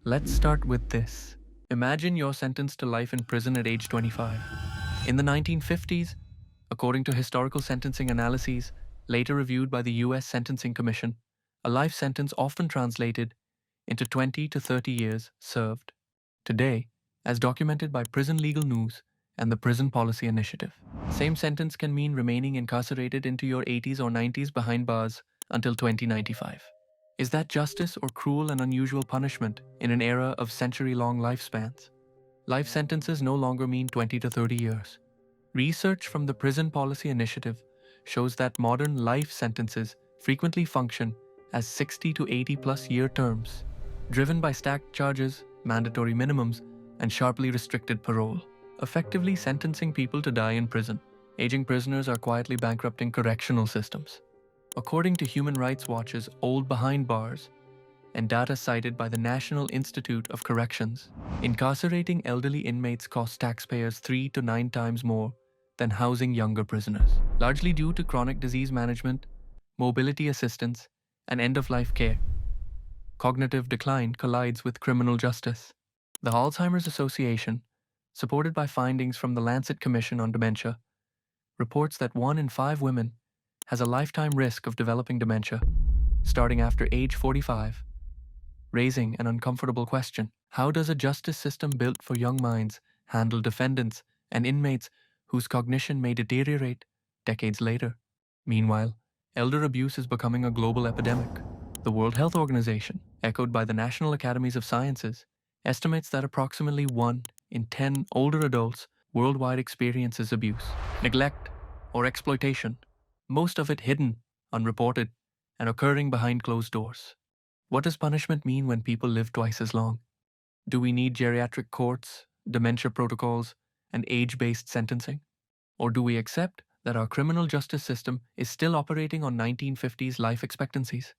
Let's start with this. Imagine you're sentenced to life in prison at age 25. In the 1950s, according to historical sentencing analyses, later reviewed by the US Sentencing Commission, a life sentence often translated into 20 to 30 years served. Today, as documented by Prison Legal News and the Prison Policy Initiative, same sentence can mean remaining incarcerated into your 80s or 90s behind bars until 2095. Is that justice or cruel and unusual punishment in an era of century-long lifespans? Life sentences no longer mean 20 to 30 years. Research from the Prison Policy Initiative shows that modern life sentences frequently function as 60 to 80 plus year terms, driven by stacked charges, mandatory minimums, and sharply restricted parole, effectively sentencing people to die in prison. Aging prisoners are quietly bankrupting correctional systems. According to Human Rights Watch's Old Behind Bars and data cited by the National Institute of Corrections, incarcerating elderly inmates costs taxpayers 3 to 9 times more than housing younger prisoners, largely due to chronic disease management, mobility assistance, and end-of-life care. Cognitive decline collides with criminal justice. The Alzheimer's Association, supported by findings from the Lancet Commission on Dementia, reports that 1 in 5 women has a lifetime risk of developing dementia, starting after age 45, raising an uncomfortable question. How does a justice system built for young minds handle defendants and inmates whose cognition may deteriorate decades later? Meanwhile, elder abuse is becoming a global epidemic. The World Health Organization, echoed by the National Academies of Sciences, estimates that approximately 1 in 10 older adults worldwide experiences abuse, neglect, or exploitation, most of it hidden, unreported, and occurring behind closed doors. What does punishment mean when people live twice as long? Do we need geriatric courts, dementia protocols, and age-based sentencing? Or do we accept that our criminal justice system is still operating on 1950s life expectancies?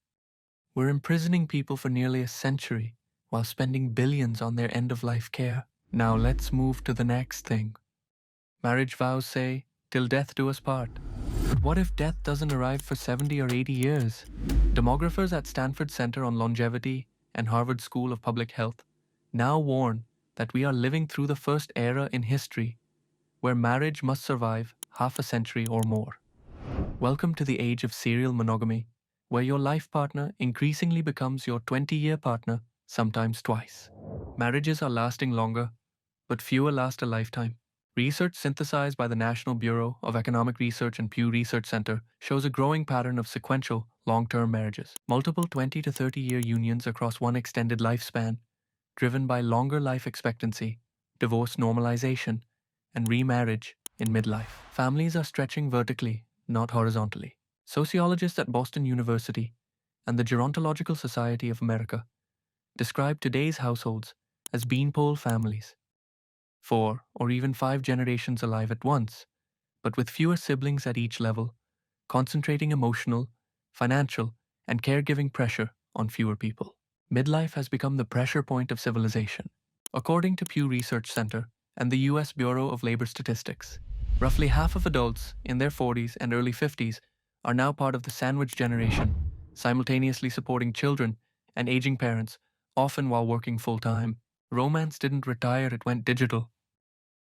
We're imprisoning people for nearly a century while spending billions on their end-of-life care. Now let's move to the next thing. Marriage vows say, "Till death do us part." But what if death doesn't arrive for 70 or 80 years? Demographers at Stanford Center on Longevity and Harvard School of Public Health now warn that we are living through the first era in history where marriage must survive half a century or more. Welcome to the age of serial monogamy, where your life partner increasingly becomes your 20-year partner, sometimes twice. Marriages are lasting longer, but fewer last a lifetime. Research synthesized by the National Bureau of Economic Research and Pew Research Center shows a growing pattern of sequential, long-term marriages, multiple 20 to 30-year unions across one extended lifespan, driven by longer life expectancy, divorce normalization, and remarriage in midlife. Families are stretching vertically, not horizontally. Sociologists at Boston University and the Gerontological Society of America describe today's households as beanpole families, 4 or even 5 generations alive at once, but with fewer siblings at each level, concentrating emotional, financial, and caregiving pressure on fewer people. Midlife has become the pressure point of civilization. According to Pew Research Center and the US Bureau of Labor Statistics, roughly half of adults in their 40s and early 50s are now part of the sandwich generation, simultaneously supporting children and aging parents, often while working full-time. Romance didn't retire, it went digital.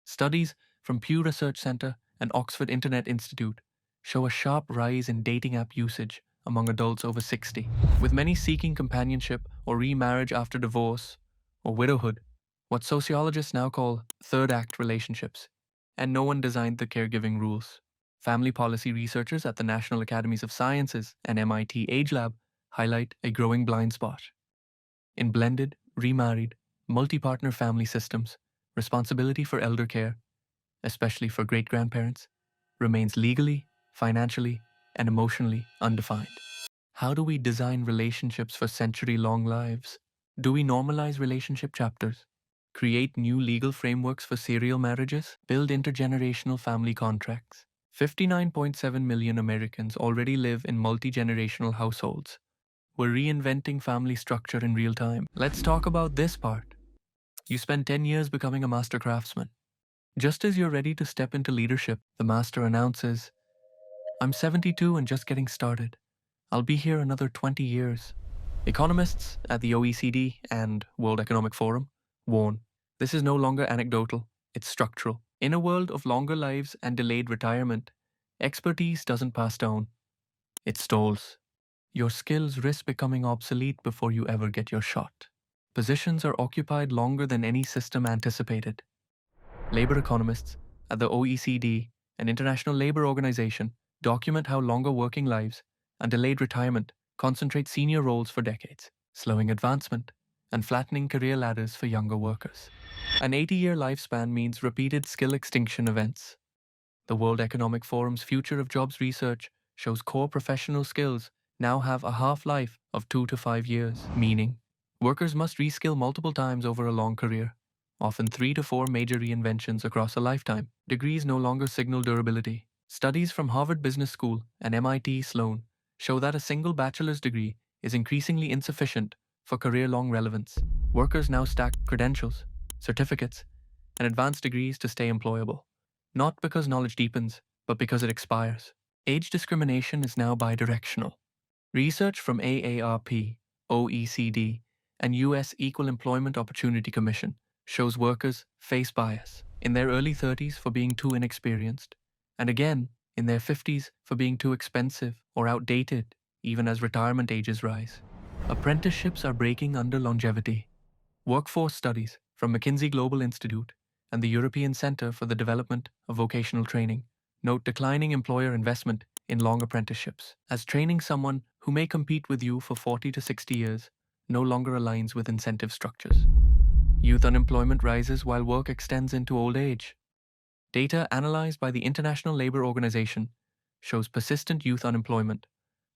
Studies from Pew Research Center and Oxford Internet Institute show a sharp rise in dating app usage among adults over 60, with many seeking companionship or remarriage after divorce or widowhood, what sociologists now call third-act relationships, and no one designed the caregiving rules. Family policy researchers at the National Academies of Sciences and MIT Age Lab highlight a growing blind spot. In blended, remarried, multi-partner family systems, responsibility for elder care, especially for great-grandparents, remains legally, financially, and emotionally undefined. How do we design relationships for century-long lives? Do we normalize relationship chapters? Create new legal frameworks for serial marriages? Build intergenerational family contracts? 59.7 million Americans already live in multi-generational households. We're reinventing family structure in real time. Let's talk about this part. You spend 10 years becoming a master craftsman. Just as you're ready to step into leadership, the master announces, "I'm 72 and just getting started. I'll be here another 20 years. Economists at the OECD and World Economic Forum warn this is no longer anecdotal, it's structural. In a world of longer lives and delayed retirement, expertise doesn't pass down, it stalls. Your skills risk becoming obsolete before you ever get your shot. Positions are occupied longer than any system anticipated. Labor economists at the OECD and International Labour Organization document how longer working lives and delayed retirement concentrate senior roles for decades, slowing advancement and flattening career ladders for younger workers. An 80-year lifespan means repeated skill extinction events. The World Economic Forum's Future of Jobs research shows core professional skills now have a half-life of 2 to 5 years, meaning workers must reskill multiple times over a long career, often 3 to 4 major reinventions across a lifetime. Degrees no longer signal durability. Studies from Harvard Business School and MIT Sloan show that a single bachelor's degree is increasingly insufficient for career-long relevance. Workers now stack credentials, certificates, and advanced degrees to stay employable, not because knowledge deepens, but because it expires. Age discrimination is now bidirectional. Research from AARP, OECD, and US Equal Employment Opportunity Commission shows workers face bias in their early 30s for being too inexperienced, and again in their 50s for being too expensive or outdated, even as retirement ages rise. Apprenticeships are breaking under longevity. Workforce studies from McKinsey Global Institute and the European Centre for the Development of Vocational Training note declining employer investment in long apprenticeships, as training someone who may compete with you for 40 to 60 years no longer aligns with incentive structures. Youth unemployment rises while work extends into old age. Data analyzed by the International Labour Organization shows persistent youth unemployment,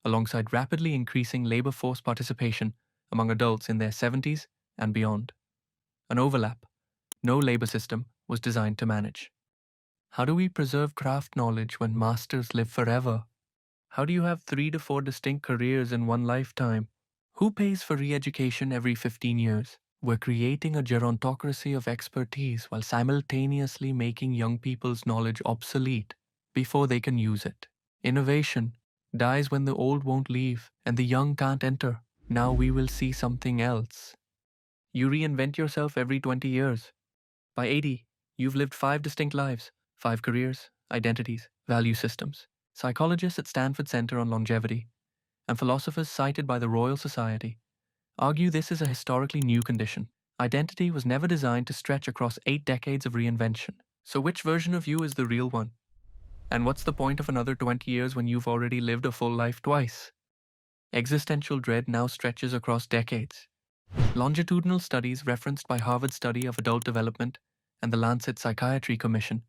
alongside rapidly increasing labour force participation among adults in their 70s and beyond. An overlap no labour system was designed to manage. How do we preserve craft knowledge when masters live forever? How do you have 3 to 4 distinct careers in one lifetime? Who pays for re-education every 15 years? We're creating a gerontocracy of expertise while simultaneously making young people's knowledge obsolete before they can use it. Innovation dies when the old won't leave and the young can't enter. Now we will see something else. You reinvent yourself every 20 years. By 80, you've lived 5 distinct lives, 5 careers, identities, value systems. Psychologists at Stanford Center on Longevity and philosophers cited by the Royal Society argue this is a historically new condition. Identity was never designed to stretch across 8 decades of reinvention. So which version of you is the real one? And what's the point of another 20 years when you've already lived a full life twice? Existential dread now stretches across decades. Longitudinal studies referenced by Harvard Study of Adult Development and the Lancet Psychiatry Commission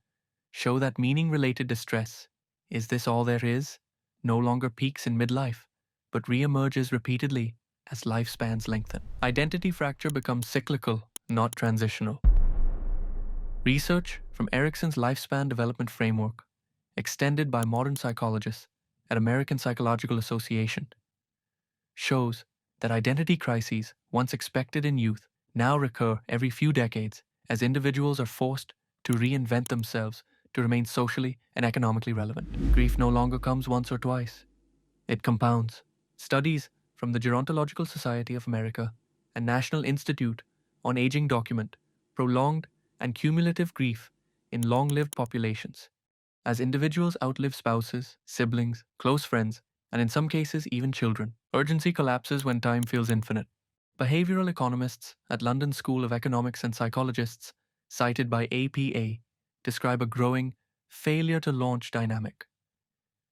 show that meaning-related distress, is this all there is, no longer peaks in midlife, but re-emerges repeatedly as lifespans lengthen. Identity fracture becomes cyclical, not transitional. Research from Erickson's Lifespan Development Framework, extended by modern psychologists at American Psychological Association, shows that identity crises, once expected in youth, now recur every few decades as individuals are forced to reinvent themselves to remain socially and economically relevant. Grief no longer comes once or twice. It compounds. Studies from the Gerontological Society of America and National Institute on Aging document prolonged and cumulative grief in long-lived populations as individuals outlive spouses, siblings, close friends, and in some cases even children. Urgency collapses when time feels infinite. Behavioral economists at London School of Economics and psychologists, cited by APA, describe a growing failure to launch dynamic.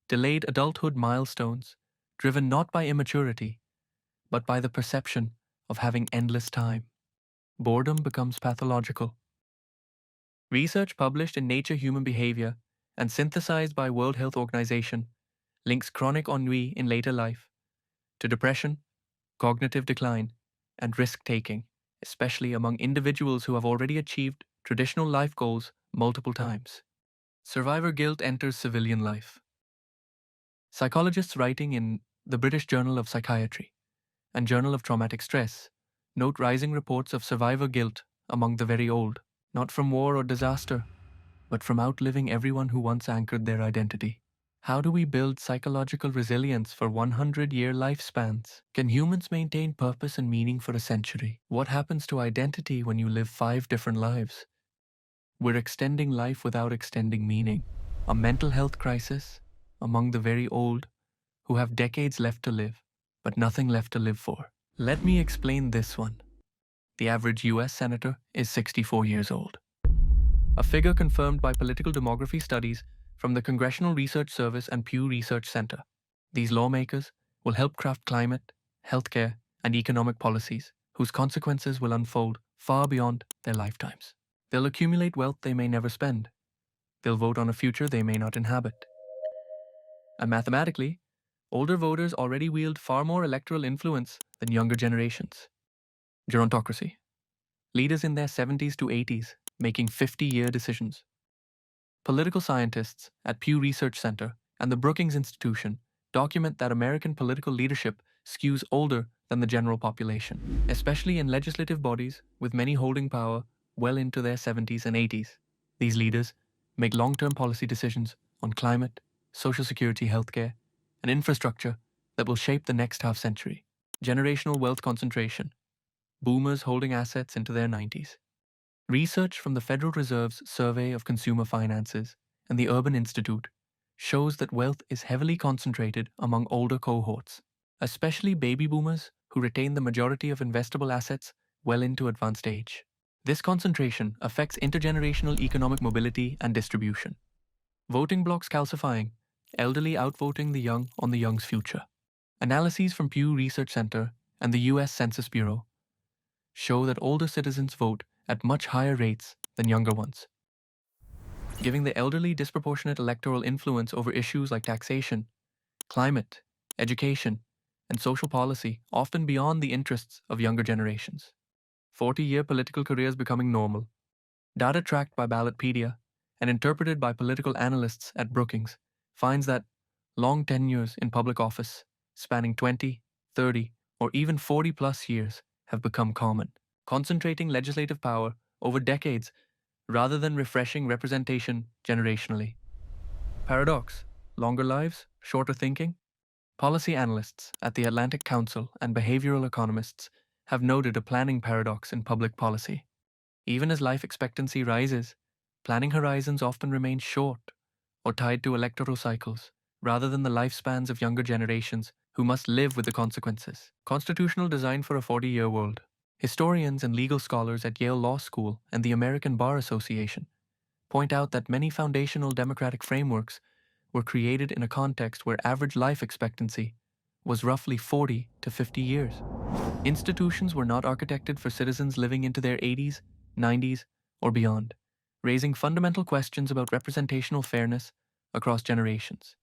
Delayed adulthood milestones, driven not by immaturity, but by the perception of having endless time. Boredom becomes pathological. Research published in Nature Human Behavior and synthesized by World Health Organization links chronic ennui in later life to depression, cognitive decline, and risk-taking, especially among individuals who have already achieved traditional life goals multiple times. Survivor guilt enters civilian life. Psychologists writing in the British Journal of Psychiatry and Journal of Traumatic Stress note rising reports of survivor guilt among the very old, not from war or disaster, but from outliving everyone who once anchored their identity. How do we build psychological resilience for 100-year lifespans? Can humans maintain purpose and meaning for a century? What happens to identity when you live 5 different lives? We're extending life without extending meaning. A mental health crisis among the very old who have decades left to live, but nothing left to live for. Let me explain this one. The average US senator is 64 years old. A figure confirmed by political demography studies from the Congressional Research Service and Pew Research Center. These lawmakers will help craft climate, healthcare, and economic policies whose consequences will unfold far beyond their lifetimes. They'll accumulate wealth they may never spend. They'll vote on a future they may not inhabit. And mathematically, older voters already wield far more electoral influence than younger generations. Gerontocracy. Leaders in their 70s to 80s making 50-year decisions. Political scientists at Pew Research Center and the Brookings Institution document that American political leadership skews older than the general population, especially in legislative bodies with many holding power well into their 70s and 80s. These leaders make long-term policy decisions on climate, social security, healthcare, and infrastructure that will shape the next half-century. Generational wealth concentration. Boomers holding assets into their 90s. Research from the Federal Reserve's Survey of Consumer Finances and the Urban Institute shows that wealth is heavily concentrated among older cohorts, especially baby boomers who retain the majority of investable assets well into advanced age. This concentration affects intergenerational economic mobility and distribution. Voting blocks calcifying, elderly outvoting the young on the young's future. Analyses from Pew Research Center and the US Census Bureau show that older citizens vote at much higher rates than younger ones, giving the elderly disproportionate electoral influence over issues like taxation, climate, education, and social policy, often beyond the interests of younger generations. 40-year political careers becoming normal. Data tracked by Ballotpedia and interpreted by political analysts at Brookings finds that long tenures in public office, spanning 20, 30, or even 40-plus years, have become common, concentrating legislative power over decades rather than refreshing representation generationally. Paradox: longer lives, shorter thinking? Policy analysts at the Atlantic Council and behavioral economists have noted a planning paradox in public policy. Even as life expectancy rises, planning horizons often remain short or tied to electoral cycles, rather than the lifespans of younger generations who must live with the consequences. Constitutional design for a 40-year world. Historians and legal scholars at Yale Law School and the American Bar Association point out that many foundational democratic frameworks were created in a context where average life expectancy was roughly 40 to 50 years. Institutions were not architected for citizens living into their 80s, 90s, or beyond, raising fundamental questions about representational fairness across generations.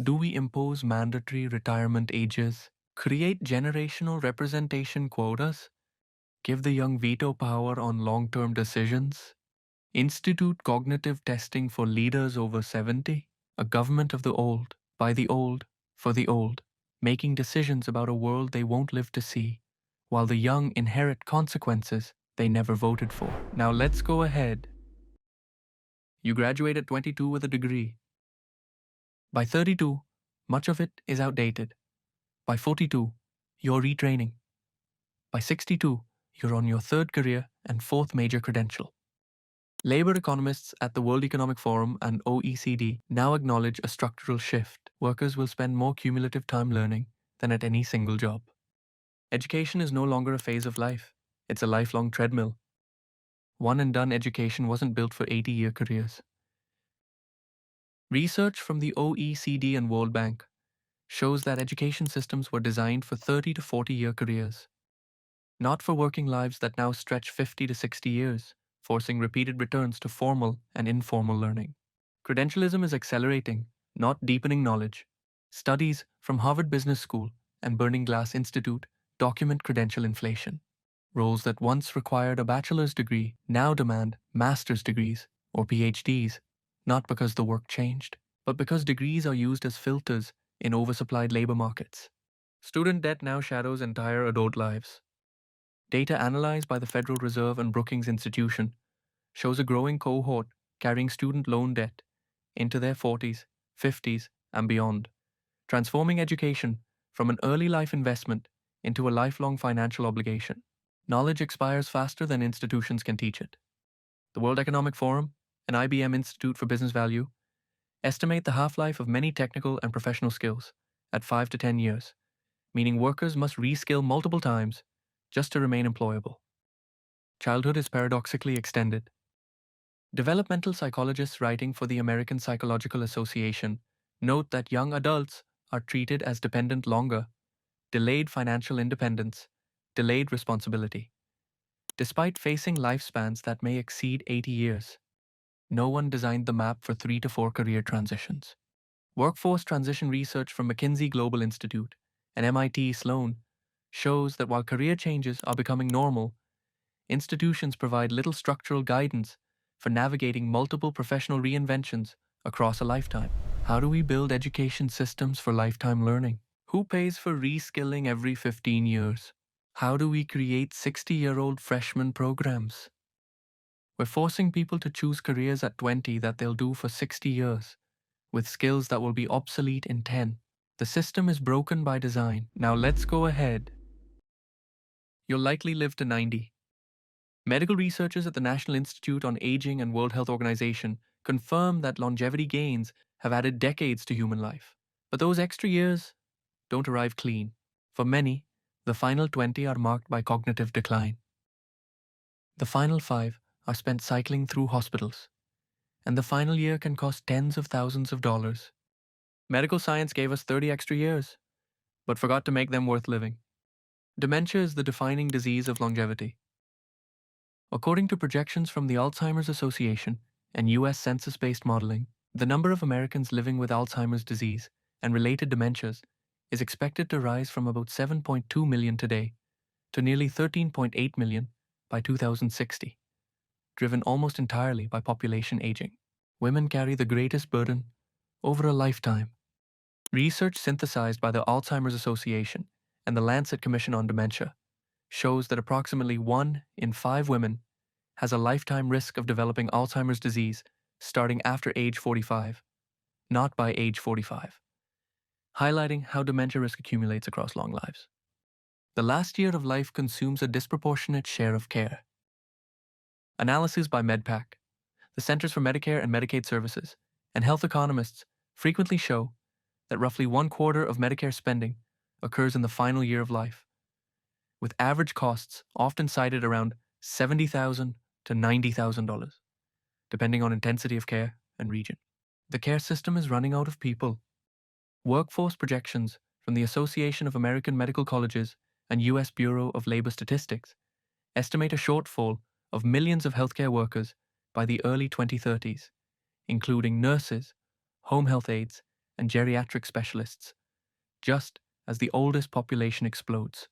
Do we impose mandatory retirement ages? Create generational representation quotas? Give the young veto power on long-term decisions? Institute cognitive testing for leaders over 70? A government of the old, by the old, for the old, making decisions about a world they won't live to see, while the young inherit consequences they never voted for. Now let's go ahead. You graduate at 22 with a degree. By 32, much of it is outdated. By 42, you're retraining. By 62, you're on your third career and fourth major credential. Labor economists at the World Economic Forum and OECD now acknowledge a structural shift. Workers will spend more cumulative time learning than at any single job. Education is no longer a phase of life. It's a lifelong treadmill. One-and-done education wasn't built for 80-year careers. Research from the OECD and World Bank shows that education systems were designed for 30 to 40-year careers, not for working lives that now stretch 50 to 60 years, forcing repeated returns to formal and informal learning. Credentialism is accelerating, not deepening knowledge. Studies from Harvard Business School and Burning Glass Institute document credential inflation. Roles that once required a bachelor's degree now demand master's degrees or PhDs, not because the work changed, but because degrees are used as filters in oversupplied labor markets. Student debt now shadows entire adult lives. Data analyzed by the Federal Reserve and Brookings Institution shows a growing cohort carrying student loan debt into their 40s, 50s, and beyond, transforming education from an early life investment into a lifelong financial obligation. Knowledge expires faster than institutions can teach it. The World Economic Forum and IBM Institute for Business Value estimate the half-life of many technical and professional skills at 5 to 10 years, meaning workers must reskill multiple times just to remain employable. Childhood is paradoxically extended. Developmental psychologists writing for the American Psychological Association note that young adults are treated as dependent longer, delayed financial independence, delayed responsibility. Despite facing lifespans that may exceed 80 years, no one designed the map for 3 to 4 career transitions. Workforce transition research from McKinsey Global Institute and MIT Sloan shows that while career changes are becoming normal, institutions provide little structural guidance for navigating multiple professional reinventions across a lifetime. How do we build education systems for lifetime learning? Who pays for reskilling every 15 years? How do we create 60-year-old freshman programs? We're forcing people to choose careers at 20 that they'll do for 60 years, with skills that will be obsolete in 10. The system is broken by design. Now let's go ahead. You'll likely live to 90. Medical researchers at the National Institute on Aging and World Health Organization confirm that longevity gains have added decades to human life. But those extra years don't arrive clean. For many, the final 20 are marked by cognitive decline. The final 5 are spent cycling through hospitals, and the final year can cost tens of thousands of dollars. Medical science gave us 30 extra years, but forgot to make them worth living. Dementia is the defining disease of longevity. According to projections from the Alzheimer's Association and US census-based modeling, the number of Americans living with Alzheimer's disease and related dementias is expected to rise from about 7.2 million today to nearly 13.8 million by 2060, driven almost entirely by population aging. Women carry the greatest burden over a lifetime. Research synthesized by the Alzheimer's Association and the Lancet Commission on Dementia shows that approximately 1 in 5 women has a lifetime risk of developing Alzheimer's disease starting after age 45, not by age 45, highlighting how dementia risk accumulates across long lives. The last year of life consumes a disproportionate share of care. Analyses by MedPAC, the Centers for Medicare and Medicaid Services, and health economists frequently show that roughly 1/4 of Medicare spending occurs in the final year of life, with average costs often cited around $70,000 to $90,000, depending on intensity of care and region. The care system is running out of people. Workforce projections from the Association of American Medical Colleges and U.S. Bureau of Labor Statistics estimate a shortfall of millions of healthcare workers by the early 2030s, including nurses, home health aides, and geriatric specialists, just as the oldest population explodes.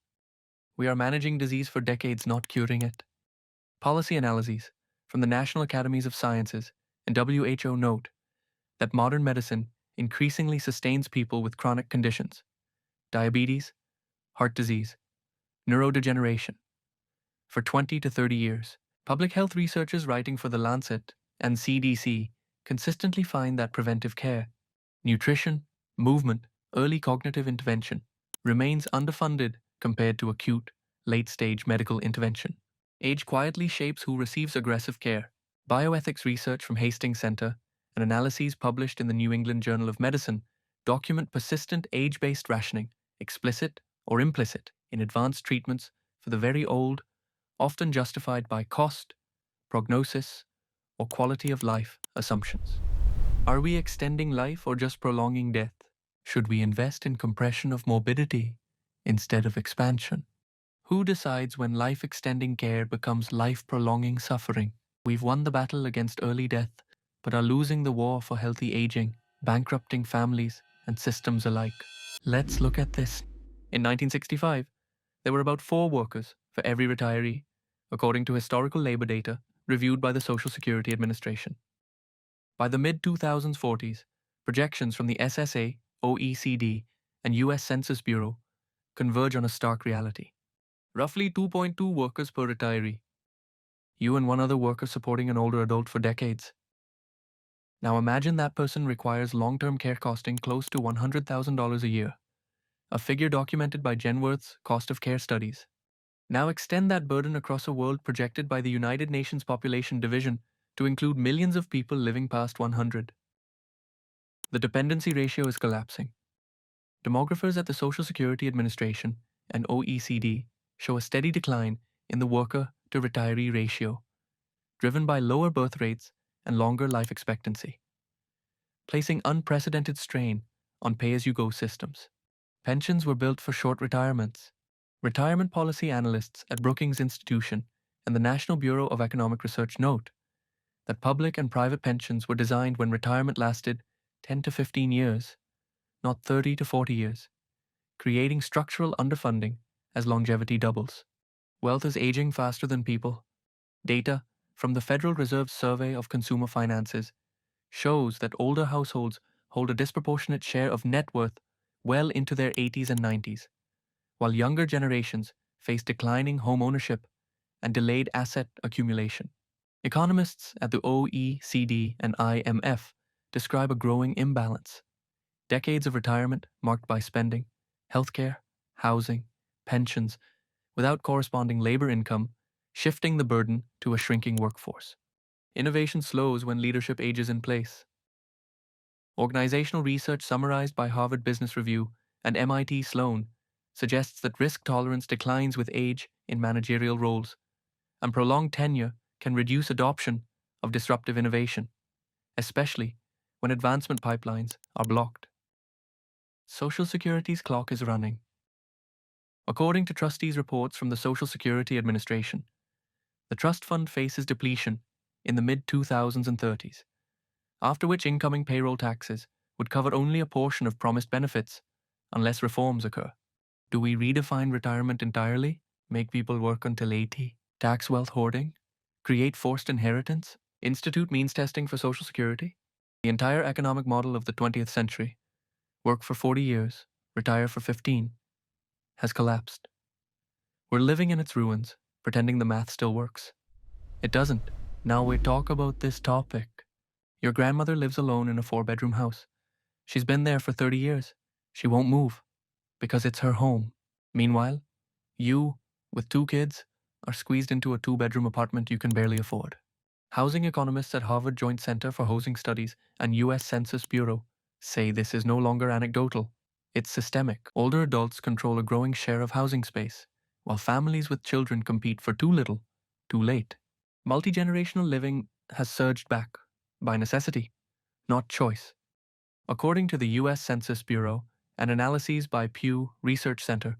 We are managing disease for decades, not curing it. Policy analyses from the National Academies of Sciences and WHO note that modern medicine increasingly sustains people with chronic conditions, diabetes, heart disease, neurodegeneration, for 20 to 30 years. Public health researchers writing for The Lancet and CDC consistently find that preventive care, nutrition, movement, early cognitive intervention remains underfunded compared to acute, late-stage medical intervention. Age quietly shapes who receives aggressive care. Bioethics research from Hastings Center and analyses published in the New England Journal of Medicine document persistent age-based rationing, explicit or implicit, in advanced treatments for the very old, often justified by cost, prognosis, or quality of life assumptions. Are we extending life or just prolonging death? Should we invest in compression of morbidity instead of expansion? Who decides when life-extending care becomes life-prolonging suffering? We've won the battle against early death, but are losing the war for healthy aging, bankrupting families and systems alike. Let's look at this. In 1965, there were about 4 workers for every retiree, according to historical labor data reviewed by the Social Security Administration. By the mid-2040s, projections from the SSA, OECD, and US Census Bureau converge on a stark reality. Roughly 2.2 workers per retiree. You and one other worker supporting an older adult for decades. Now imagine that person requires long-term care costing close to $100,000 a year, a figure documented by Genworth's cost of care studies. Now extend that burden across a world projected by the United Nations Population Division to include millions of people living past 100. The dependency ratio is collapsing. Demographers at the Social Security Administration and OECD show a steady decline in the worker-to-retiree ratio, driven by lower birth rates and longer life expectancy, placing unprecedented strain on pay-as-you-go systems. Pensions were built for short retirements. Retirement policy analysts at Brookings Institution and the National Bureau of Economic Research note that public and private pensions were designed when retirement lasted 10 to 15 years, not 30 to 40 years, creating structural underfunding as longevity doubles. Wealth is aging faster than people. Data from the Federal Reserve's Survey of Consumer Finances shows that older households hold a disproportionate share of net worth well into their 80s and 90s, while younger generations face declining home ownership and delayed asset accumulation. Economists at the OECD and IMF describe a growing imbalance. Decades of retirement marked by spending, healthcare, housing, pensions, without corresponding labor income, shifting the burden to a shrinking workforce. Innovation slows when leadership ages in place. Organizational research summarized by Harvard Business Review and MIT Sloan suggests that risk tolerance declines with age in managerial roles, and prolonged tenure can reduce adoption of disruptive innovation, especially when advancement pipelines are blocked. Social Security's clock is running. According to trustees' reports from the Social Security Administration, the trust fund faces depletion in the mid-2000s and 30s, after which incoming payroll taxes would cover only a portion of promised benefits unless reforms occur. Do we redefine retirement entirely, make people work until 80, tax wealth hoarding, create forced inheritance, institute means testing for Social Security? The entire economic model of the 20th century, work for 40 years, retire for 15, has collapsed. We're living in its ruins, pretending the math still works. It doesn't. Now we talk about this topic. Your grandmother lives alone in a 4-bedroom house. She's been there for 30 years. She won't move because it's her home. Meanwhile, you, with 2 kids, are squeezed into a 2-bedroom apartment you can barely afford. Housing economists at Harvard Joint Center for Housing Studies and U.S. Census Bureau say this is no longer anecdotal. It's systemic. Older adults control a growing share of housing space, while families with children compete for too little, too late. Multi-generational living has surged back by necessity, not choice. According to the U.S. Census Bureau and analyses by Pew Research Center,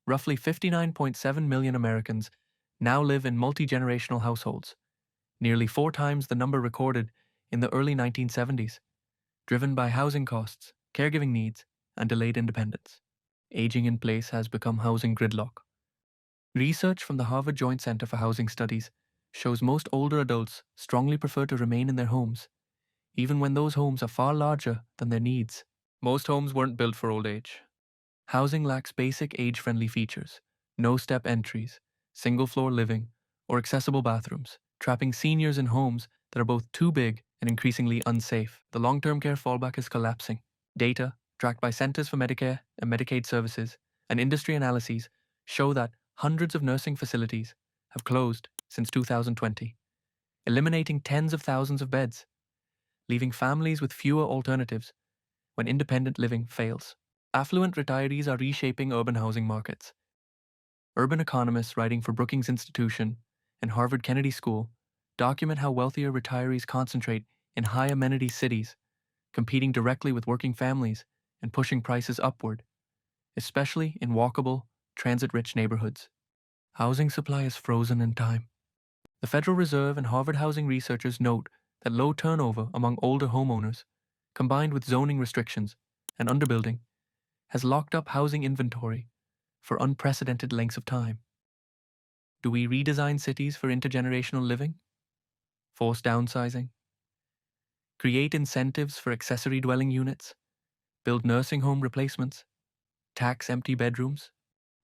roughly 59.7 million Americans now live in multi-generational households, nearly 4 times the number recorded in the early 1970s, driven by housing costs, caregiving needs, and delayed independence. Aging in place has become housing gridlock. Research from the Harvard Joint Center for Housing Studies shows most older adults strongly prefer to remain in their homes, even when those homes are far larger than their needs. Most homes weren't built for old age. Housing lacks basic age-friendly features, no step entries, single-floor living, or accessible bathrooms, trapping seniors in homes that are both too big and increasingly unsafe. The long-term care fallback is collapsing. Data, tracked by Centers for Medicare and Medicaid Services, and industry analyses show that hundreds of nursing facilities have closed since 2020, eliminating tens of thousands of beds, leaving families with fewer alternatives when independent living fails. Affluent retirees are reshaping urban housing markets. Urban economists writing for Brookings Institution and Harvard Kennedy School document how wealthier retirees concentrate in high-amenity cities, competing directly with working families and pushing prices upward, especially in walkable, transit-rich neighborhoods. Housing supply is frozen in time. The Federal Reserve and Harvard housing researchers note that low turnover among older homeowners, combined with zoning restrictions and underbuilding, has locked up housing inventory for unprecedented lengths of time. Do we redesign cities for intergenerational living? Force downsizing? Create incentives for accessory dwelling units? Build nursing home replacements? Tax empty bedrooms?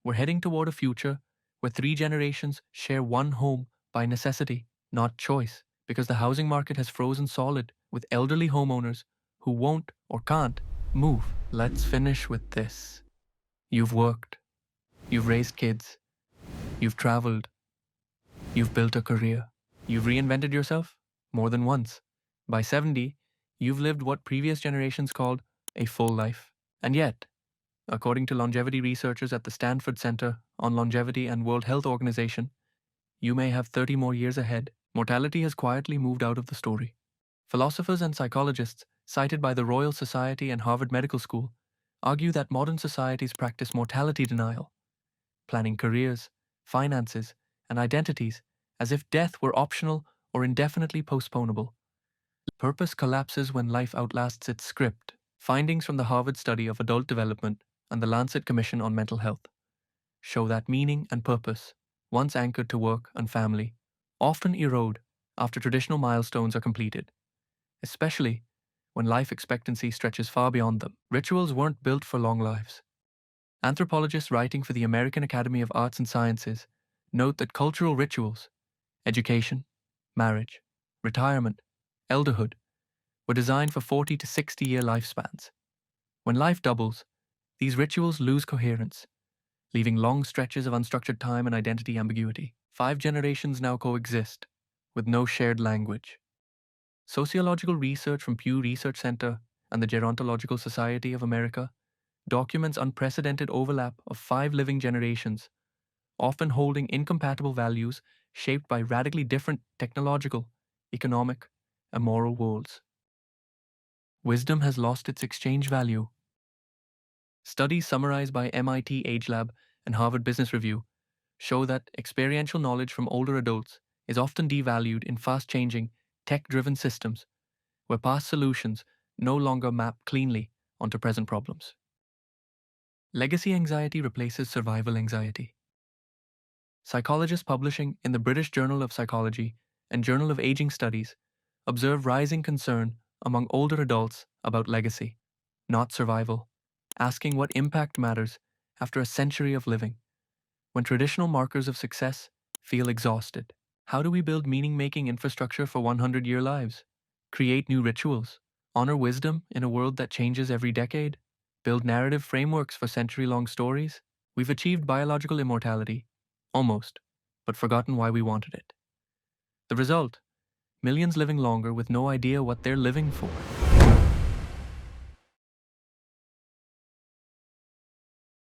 We're heading toward a future where 3 generations share one home by necessity, not choice. because the housing market has frozen solid with elderly homeowners who won't or can't move. Let's finish with this. You've worked, you've raised kids, you've traveled, you've built a career, you've reinvented yourself more than once. By 70, you've lived what previous generations called a full life. And yet, according to longevity researchers at the Stanford Center on Longevity and World Health Organization, you may have 30 more years ahead. Mortality has quietly moved out of the story. Philosophers and psychologists, cited by the Royal Society and Harvard Medical School, argue that modern societies practice mortality denial, planning careers, finances, and identities as if death were optional or indefinitely postponable. Purpose collapses when life outlasts its script. Findings from the Harvard Study of Adult Development and the Lancet Commission on Mental Health show that meaning and purpose, once anchored to work and family, often erode after traditional milestones are completed, especially when life expectancy stretches far beyond them. Rituals weren't built for long lives. Anthropologists writing for the American Academy of Arts and Sciences note that cultural rituals, education, marriage, retirement, elderhood, were designed for 40 to 60-year lifespans. When life doubles, these rituals lose coherence, leaving long stretches of unstructured time and identity ambiguity. 5 generations now coexist, with no shared language. Sociological research from Pew Research Center and the Gerontological Society of America documents unprecedented overlap of 5 living generations, often holding incompatible values shaped by radically different technological, economic, and moral worlds. Wisdom has lost its exchange value. Studies summarized by MIT AgeLab and Harvard Business Review show that experiential knowledge from older adults is often devalued in fast-changing, tech-driven systems where past solutions no longer map cleanly onto present problems. Legacy anxiety replaces survival anxiety. Psychologists publishing in the British Journal of Psychology and Journal of Aging Studies observe rising concern among older adults about legacy, not survival, asking what impact matters after a century of living, when traditional markers of success feel exhausted. How do we build meaning-making infrastructure for 100-year lives? Create new rituals, honor wisdom in a world that changes every decade, build narrative frameworks for century-long stories? We've achieved biological immortality, almost, but forgotten why we wanted it. The result? Millions living longer with no idea what they're living for.